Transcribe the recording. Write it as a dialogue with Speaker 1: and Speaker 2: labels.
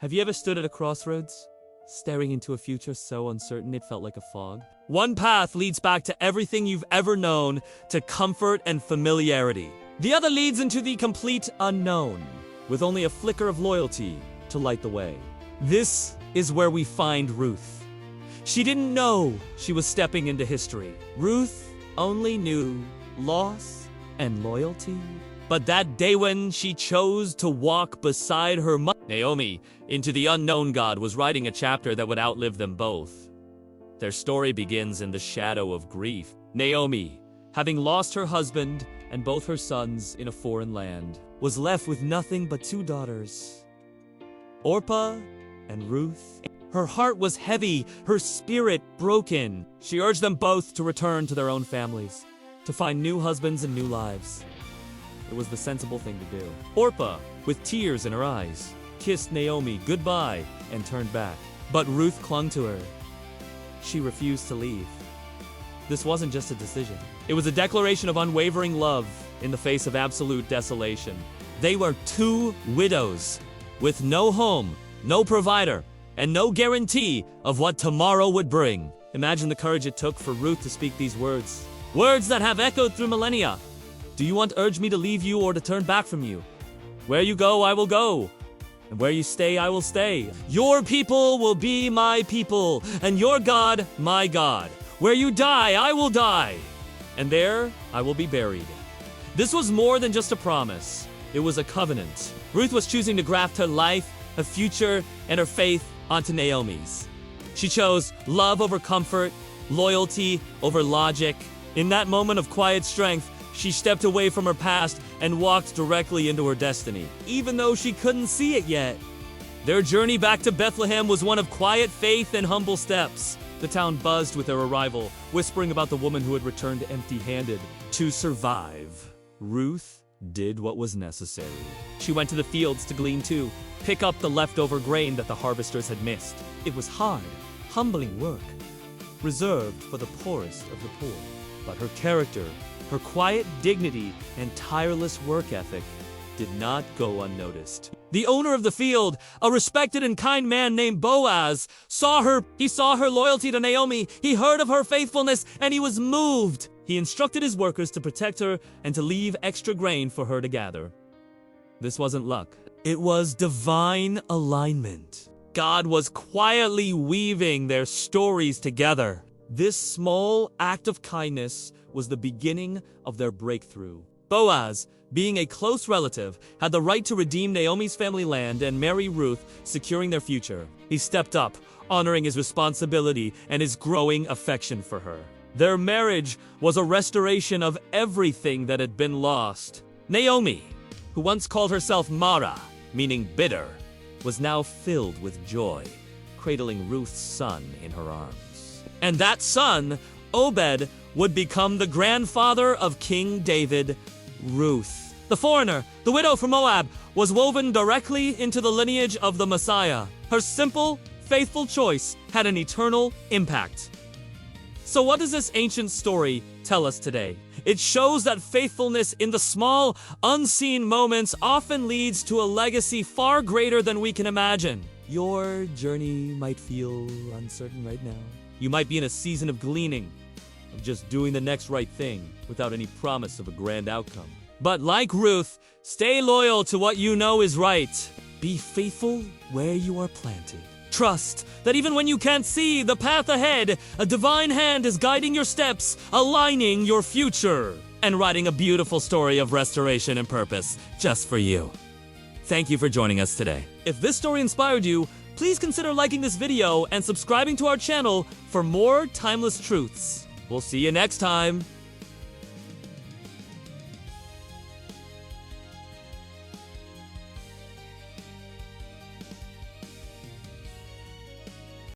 Speaker 1: Have you ever stood at a crossroads, staring into a future so uncertain it felt like a fog? One path leads back to everything you've ever known, to comfort and familiarity. The other leads into the complete unknown, with only a flicker of loyalty to light the way. This is where we find Ruth. She didn't know she was stepping into history. Ruth only knew loss and loyalty. But that day when she chose to walk beside her mother, Naomi, into the unknown God was writing a chapter that would outlive them both. Their story begins in the shadow of grief. Naomi, having lost her husband and both her sons in a foreign land, was left with nothing but two daughters, Orpah and Ruth. Her heart was heavy, her spirit broken. She urged them both to return to their own families, to find new husbands and new lives. It was the sensible thing to do. Orpah, with tears in her eyes, kissed Naomi goodbye and turned back. But Ruth clung to her. She refused to leave. This wasn't just a decision. It was a declaration of unwavering love in the face of absolute desolation. They were two widows, with no home, no provider, and no guarantee of what tomorrow would bring. Imagine the courage it took for Ruth to speak these words. Words that have echoed through millennia. Do you want to urge me to leave you or to turn back from you? Where you go, I will go. And where you stay, I will stay. Your people will be my people, and your God, my God. Where you die, I will die. And there, I will be buried. This was more than just a promise. It was a covenant. Ruth was choosing to graft her life, her future, and her faith onto Naomi's. She chose love over comfort, loyalty over logic. In that moment of quiet strength, she stepped away from her past and walked directly into her destiny, even though she couldn't see it yet. Their journey back to Bethlehem was one of quiet faith and humble steps. The town buzzed with their arrival, whispering about the woman who had returned empty-handed. To survive, Ruth did what was necessary. She went to the fields to glean too, pick up the leftover grain that the harvesters had missed. It was hard, humbling work, reserved for the poorest of the poor. But her character, her quiet dignity and tireless work ethic did not go unnoticed. The owner of the field, a respected and kind man named Boaz, saw her loyalty to Naomi, he heard of her faithfulness, and he was moved. He instructed his workers to protect her and to leave extra grain for her to gather. This wasn't luck. It was divine alignment. God was quietly weaving their stories together. This small act of kindness was the beginning of their breakthrough. Boaz, being a close relative, had the right to redeem Naomi's family land and marry Ruth, securing their future. He stepped up, honoring his responsibility and his growing affection for her. Their marriage was a restoration of everything that had been lost. Naomi, who once called herself Mara, meaning bitter, was now filled with joy, cradling Ruth's son in her arms. And that son, Obed, would become the grandfather of King David. Ruth, the foreigner, the widow from Moab, was woven directly into the lineage of the Messiah. Her simple, faithful choice had an eternal impact. So what does this ancient story tell us today? It shows that faithfulness in the small, unseen moments often leads to a legacy far greater than we can imagine. Your journey might feel uncertain right now. You might be in a season of gleaning, of just doing the next right thing without any promise of a grand outcome. But like Ruth, stay loyal to what you know is right. Be faithful where you are planted. Trust that even when you can't see the path ahead, a divine hand is guiding your steps, aligning your future, and writing a beautiful story of restoration and purpose just for you. Thank you for joining us today. If this story inspired you, please consider liking this video and subscribing to our channel for more timeless truths. We'll see you next time.